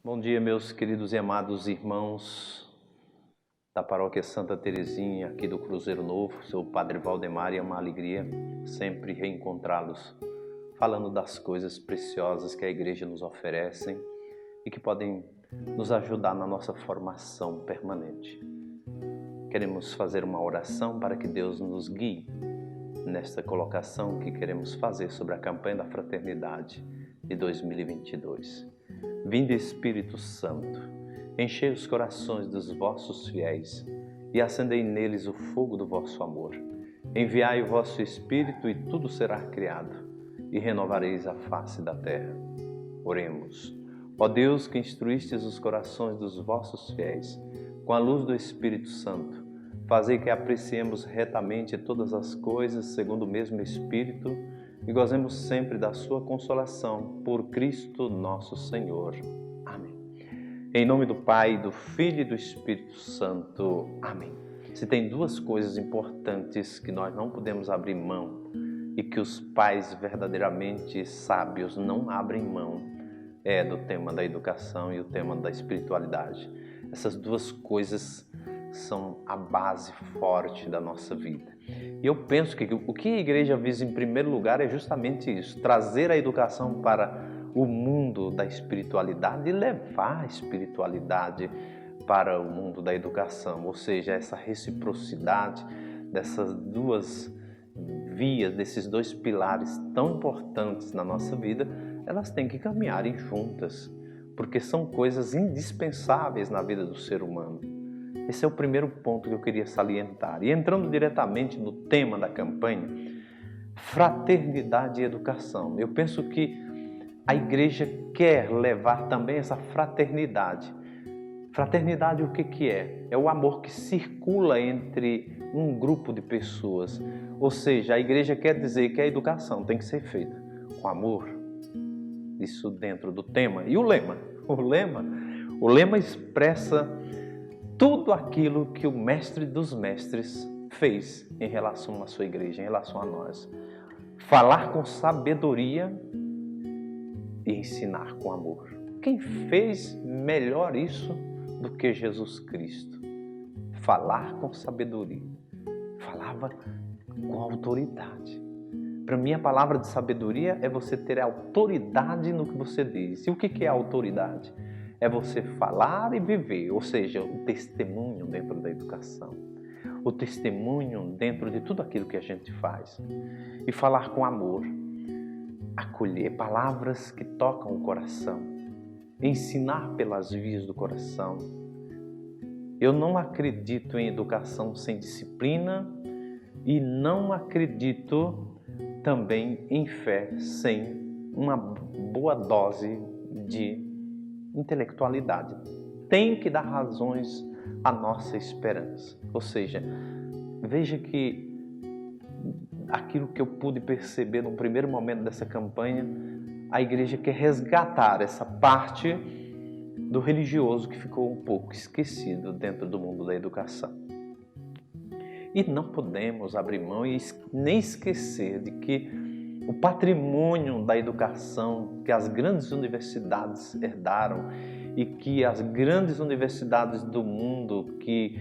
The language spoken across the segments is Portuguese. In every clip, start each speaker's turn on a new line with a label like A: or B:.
A: Bom dia, meus queridos e amados irmãos da Paróquia Santa Terezinha, aqui do Cruzeiro Novo. Sou o Padre Valdemar e é uma alegria sempre reencontrá-los, falando das coisas preciosas que a Igreja nos oferece e que podem nos ajudar na nossa formação permanente. Queremos fazer uma oração para que Deus nos guie nesta colocação que queremos fazer sobre a campanha da fraternidade de 2022. Vinde, Espírito Santo, enchei os corações dos vossos fiéis e acendei neles o fogo do vosso amor. Enviai o vosso Espírito e tudo será criado, e renovareis a face da terra. Oremos. Ó Deus, que instruístes os corações dos vossos fiéis com a luz do Espírito Santo, fazei que apreciemos retamente todas as coisas segundo o mesmo Espírito e gozemos sempre da sua consolação por Cristo nosso Senhor. Amém. Em nome do Pai, do Filho e do Espírito Santo. Amém. Se tem duas coisas importantes que nós não podemos abrir mão e que os pais verdadeiramente sábios não abrem mão, é do tema da educação e o tema da espiritualidade. Essas duas coisas são a base forte da nossa vida. E eu penso que o que a igreja visa em primeiro lugar é justamente isso, trazer a educação para o mundo da espiritualidade e levar a espiritualidade para o mundo da educação, ou seja, essa reciprocidade dessas duas vias, desses dois pilares tão importantes na nossa vida, elas têm que caminharem juntas, porque são coisas indispensáveis na vida do ser humano. Esse é o primeiro ponto que eu queria salientar. E entrando diretamente no tema da campanha, fraternidade e educação. Eu penso que a igreja quer levar também essa fraternidade. Fraternidade o que é? É o amor que circula entre um grupo de pessoas. Ou seja, a igreja quer dizer que a educação tem que ser feita com amor. Isso dentro do tema. E o lema? O lema expressa tudo aquilo que o mestre dos mestres fez em relação à sua igreja, em relação a nós. Falar com sabedoria e ensinar com amor. Quem fez melhor isso do que Jesus Cristo? Falar com sabedoria. Falava com autoridade. Para mim, a palavra de sabedoria é você ter autoridade no que você diz. E o que é autoridade? É você falar e viver, ou seja, o testemunho dentro da educação, o testemunho dentro de tudo aquilo que a gente faz. E falar com amor, acolher palavras que tocam o coração, ensinar pelas vias do coração. Eu não acredito em educação sem disciplina e não acredito também em fé sem uma boa dose de intelectualidade. Tem que dar razões à nossa esperança. Ou seja, veja que aquilo que eu pude perceber no primeiro momento dessa campanha, a igreja quer resgatar essa parte do religioso que ficou um pouco esquecido dentro do mundo da educação. E não podemos abrir mão e nem esquecer de que o patrimônio da educação que as grandes universidades herdaram e que as grandes universidades do mundo que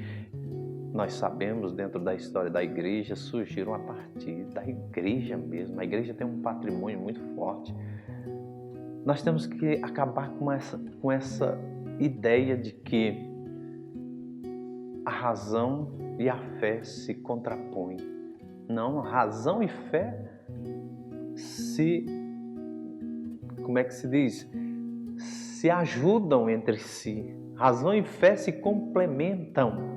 A: nós sabemos dentro da história da igreja surgiram a partir da igreja mesmo. A igreja tem um patrimônio muito forte. Nós temos que acabar com essa ideia de que a razão e a fé se contrapõem. Não, razão e fé se ajudam entre si. Razão e fé se complementam.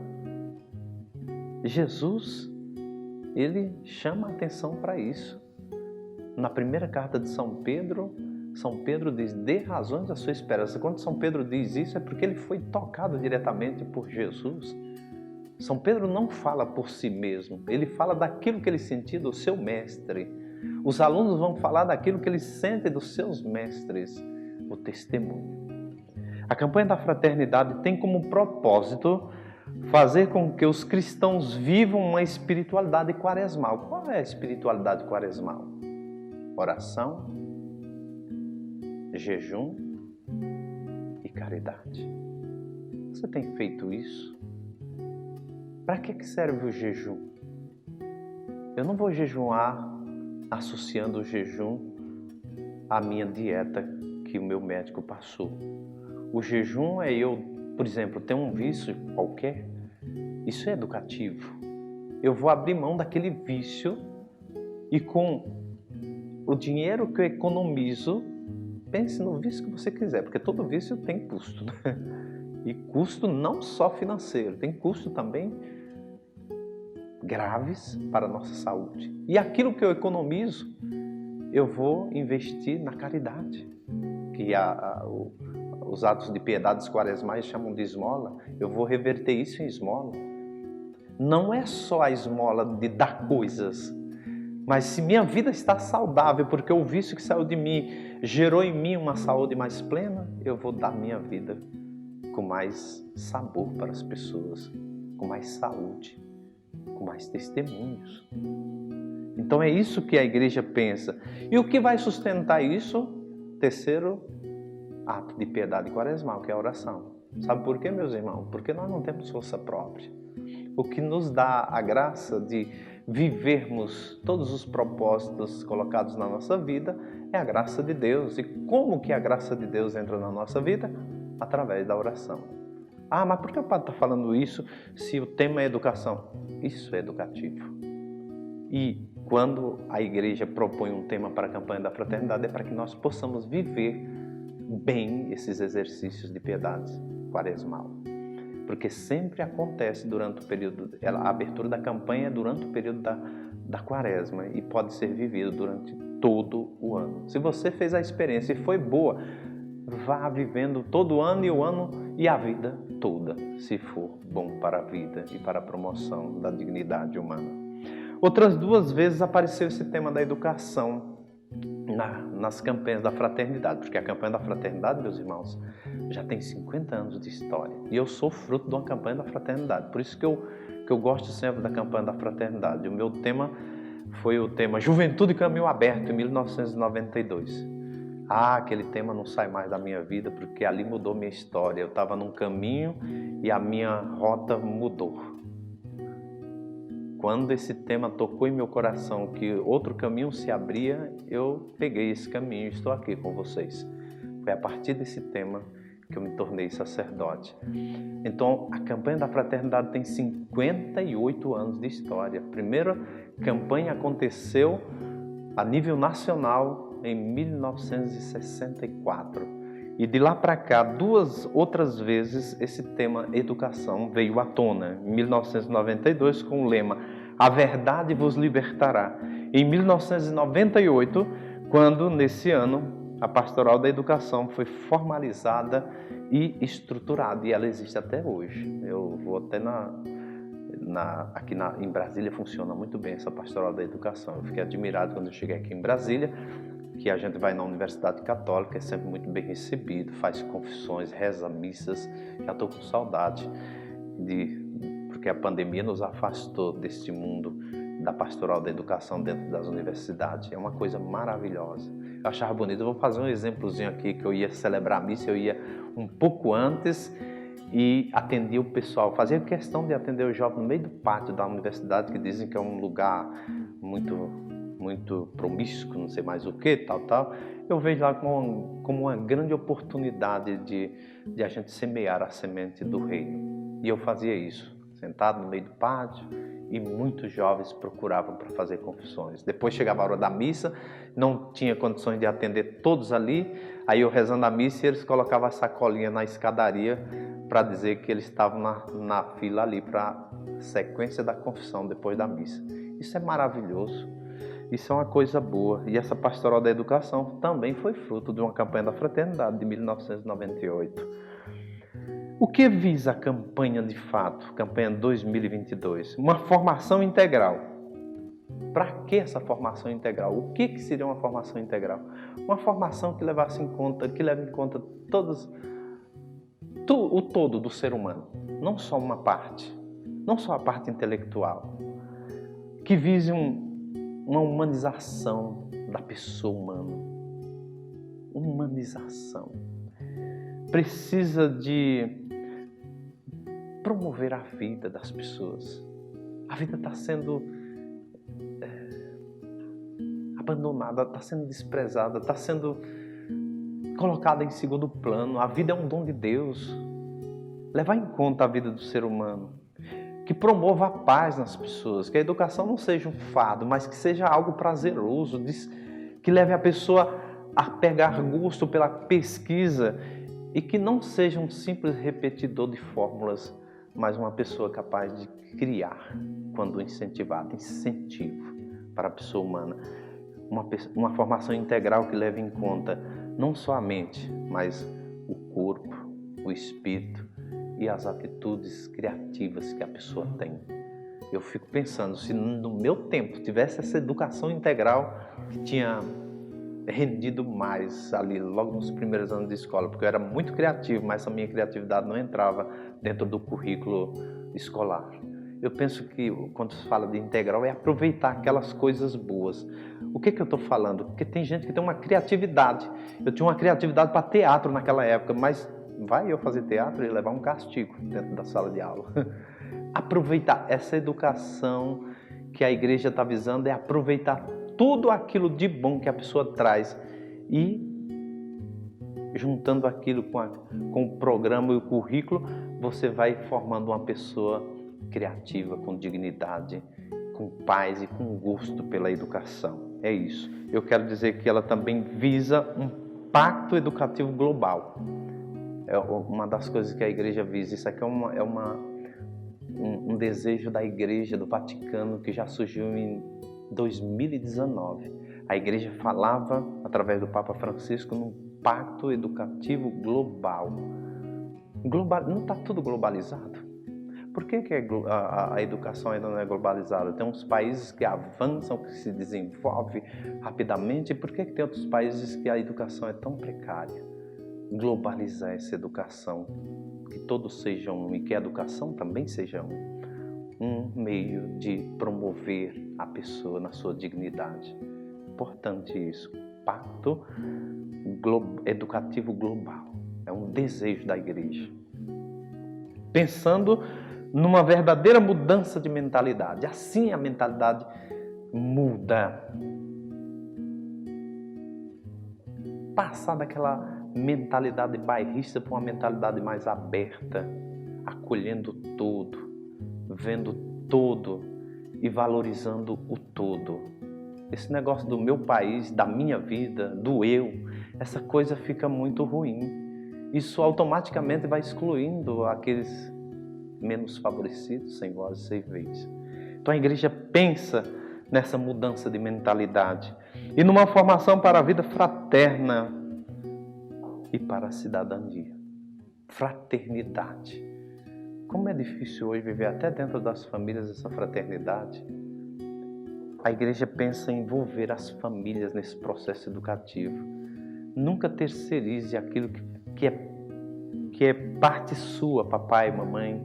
A: Jesus, ele chama a atenção para isso. Na primeira carta de São Pedro diz, dê razões à sua esperança. Quando São Pedro diz isso, é porque ele foi tocado diretamente por Jesus. São Pedro não fala por si mesmo, ele fala daquilo que ele sentiu do seu mestre. Os alunos vão falar daquilo que eles sentem dos seus mestres, o testemunho. A campanha da fraternidade tem como propósito fazer com que os cristãos vivam uma espiritualidade quaresmal. Qual é a espiritualidade quaresmal? Oração, jejum e caridade. Você tem feito isso? Para que serve o jejum? Eu não vou jejuar associando o jejum à minha dieta que o meu médico passou. O jejum é eu, por exemplo, ter um vício qualquer. Isso é educativo. Eu vou abrir mão daquele vício e com o dinheiro que eu economizo, pense no vício que você quiser, porque todo vício tem custo, né? E custo não só financeiro, tem custo também graves para a nossa saúde. E aquilo que eu economizo, eu vou investir na caridade, que os atos de piedade quaresmais chamam de esmola. Eu vou reverter isso em esmola. Não é só a esmola de dar coisas, mas se minha vida está saudável, porque o vício que saiu de mim gerou em mim uma saúde mais plena, eu vou dar minha vida com mais sabor para as pessoas, com mais saúde, com mais testemunhos. Então é isso que a igreja pensa. E o que vai sustentar isso? Terceiro ato de piedade quaresmal, que é a oração. Sabe por quê, meus irmãos? Porque nós não temos força própria. O que nos dá a graça de vivermos todos os propósitos colocados na nossa vida é a graça de Deus. E como que a graça de Deus entra na nossa vida? Através da oração. Ah, mas por que o padre está falando isso se o tema é educação? Isso é educativo. E quando a igreja propõe um tema para a campanha da fraternidade, é para que nós possamos viver bem esses exercícios de piedade quaresmal. Porque sempre acontece durante o período, a abertura da campanha é durante o período da quaresma e pode ser vivido durante todo o ano. Se você fez a experiência e foi boa, vá vivendo todo ano e o ano e a vida toda, se for bom para a vida e para a promoção da dignidade humana. Outras 2 vezes apareceu esse tema da educação nas campanhas da fraternidade, porque a campanha da fraternidade, meus irmãos, já tem 50 anos de história. E eu sou fruto de uma campanha da fraternidade. Por isso que eu gosto sempre da campanha da fraternidade. O meu tema foi o tema Juventude Caminho Aberto, em 1992. Aquele tema não sai mais da minha vida, porque ali mudou minha história. Eu estava num caminho e a minha rota mudou. Quando esse tema tocou em meu coração, que outro caminho se abria, eu peguei esse caminho e estou aqui com vocês. Foi a partir desse tema que eu me tornei sacerdote. Então, a campanha da fraternidade tem 58 anos de história. A primeira campanha aconteceu a nível nacional em 1964. E de lá para cá, 2 outras vezes, esse tema educação veio à tona. Em 1992, com o lema A Verdade Vos Libertará. Em 1998, quando, nesse ano, a Pastoral da Educação foi formalizada e estruturada. E ela existe até hoje. Eu vou até em Brasília funciona muito bem essa Pastoral da Educação. Eu fiquei admirado quando eu cheguei aqui em Brasília, que a gente vai na Universidade Católica, é sempre muito bem recebido, faz confissões, reza missas. Já estou com saudade, porque a pandemia nos afastou deste mundo da pastoral da educação dentro das universidades. É uma coisa maravilhosa. Eu achava bonito. Eu vou fazer um exemplozinho aqui, que eu ia celebrar a missa, eu ia um pouco antes e atendia o pessoal. Fazia questão de atender o jovem no meio do pátio da universidade, que dizem que é um lugar muito promíscuo, não sei mais o que, tal. Eu vejo lá como uma grande oportunidade de a gente semear a semente do reino. E eu fazia isso, sentado no meio do pátio, e muitos jovens procuravam para fazer confissões. Depois chegava a hora da missa, não tinha condições de atender todos ali, aí eu rezando a missa e eles colocavam a sacolinha na escadaria para dizer que eles estavam na fila ali para a sequência da confissão depois da missa. Isso é maravilhoso. Isso é uma coisa boa. E essa pastoral da educação também foi fruto de uma campanha da fraternidade de 1998. O que visa a campanha de fato, campanha 2022? Uma formação integral. Para que essa formação integral? O que seria uma formação integral? Uma formação que leve em conta o todo do ser humano, não só uma parte, não só a parte intelectual, que vise uma humanização da pessoa humana. Humanização. precisa de promover a vida das pessoas. A vida está sendo abandonada, está sendo desprezada, está sendo colocada em segundo plano. A vida é um dom de Deus. Levar em conta a vida do ser humano, que promova a paz nas pessoas, que a educação não seja um fardo, mas que seja algo prazeroso, que leve a pessoa a pegar gosto pela pesquisa e que não seja um simples repetidor de fórmulas, mas uma pessoa capaz de criar quando incentivada, incentivo para a pessoa humana. Uma formação integral que leve em conta não só a mente, mas o corpo, o espírito e as atitudes criativas que a pessoa tem. Eu fico pensando, se no meu tempo tivesse essa educação integral, que tinha rendido mais ali, logo nos primeiros anos de escola, porque eu era muito criativo, mas a minha criatividade não entrava dentro do currículo escolar. Eu penso que quando se fala de integral é aproveitar aquelas coisas boas. O que eu estou falando? Porque tem gente que tem uma criatividade. Eu tinha uma criatividade para teatro naquela época, mas vai eu fazer teatro e levar um castigo dentro da sala de aula. Aproveitar essa educação que a igreja está visando é aproveitar tudo aquilo de bom que a pessoa traz e juntando aquilo com o programa e o currículo, você vai formando uma pessoa criativa, com dignidade, com paz e com gosto pela educação. É isso. Eu quero dizer que ela também visa um pacto educativo global. É uma das coisas que a igreja visa. Isso aqui é um desejo da igreja do Vaticano que já surgiu em 2019. A igreja falava, através do Papa Francisco, num pacto educativo global. Não está tudo globalizado? Por que a educação ainda não é globalizada? Tem uns países que avançam, que se desenvolvem rapidamente. E por que tem outros países que a educação é tão precária? Globalizar essa educação, que todos sejam um e que a educação também seja um meio de promover a pessoa na sua dignidade. Importante isso. Pacto educativo global. É um desejo da igreja. Pensando numa verdadeira mudança de mentalidade. Assim a mentalidade muda. Passar daquela mentalidade bairrista para uma mentalidade mais aberta, acolhendo tudo, vendo tudo e valorizando o todo. Esse negócio do meu país, da minha vida, do eu, essa coisa fica muito ruim. Isso automaticamente vai excluindo aqueles menos favorecidos, sem voz e sem vez. Então a igreja pensa nessa mudança de mentalidade e numa formação para a vida fraterna e para a cidadania. Fraternidade. Como é difícil hoje viver até dentro das famílias essa fraternidade. A igreja pensa em envolver as famílias nesse processo educativo. Nunca terceirize aquilo que é parte sua, papai, mamãe.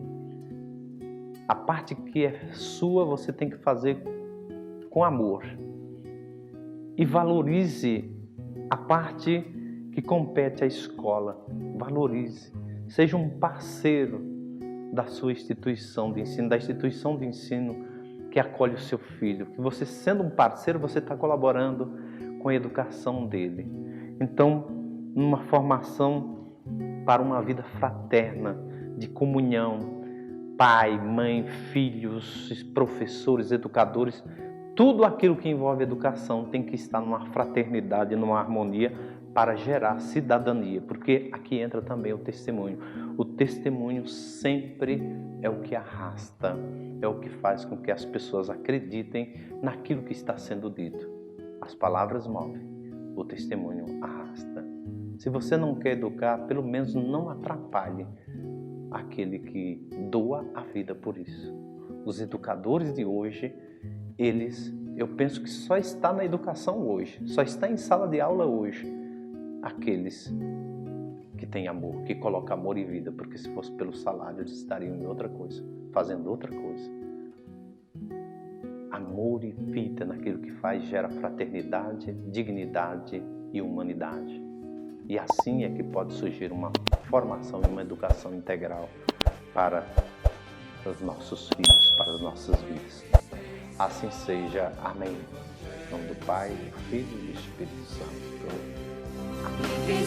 A: A parte que é sua você tem que fazer com amor. E valorize a parte que compete à escola. Valorize. Seja um parceiro da sua instituição de ensino, da instituição de ensino que acolhe o seu filho. Que você, sendo um parceiro, você está colaborando com a educação dele. Então, numa formação para uma vida fraterna, de comunhão, pai, mãe, filhos, professores, educadores, tudo aquilo que envolve educação tem que estar numa fraternidade, numa harmonia para gerar cidadania, porque aqui entra também o testemunho. O testemunho sempre é o que arrasta, é o que faz com que as pessoas acreditem naquilo que está sendo dito. As palavras movem, o testemunho arrasta. Se você não quer educar, pelo menos não atrapalhe aquele que doa a vida por isso. Os educadores de hoje, eu penso que só está na educação hoje, só está em sala de aula hoje, aqueles que têm amor, que colocam amor e vida, porque se fosse pelo salário eles estariam em outra coisa, fazendo outra coisa. Amor e vida naquilo que faz gera fraternidade, dignidade e humanidade. E assim é que pode surgir uma formação e uma educação integral para os nossos filhos, para as nossas vidas. Assim seja. Amém. Em nome do Pai, do Filho e do Espírito Santo. Amém.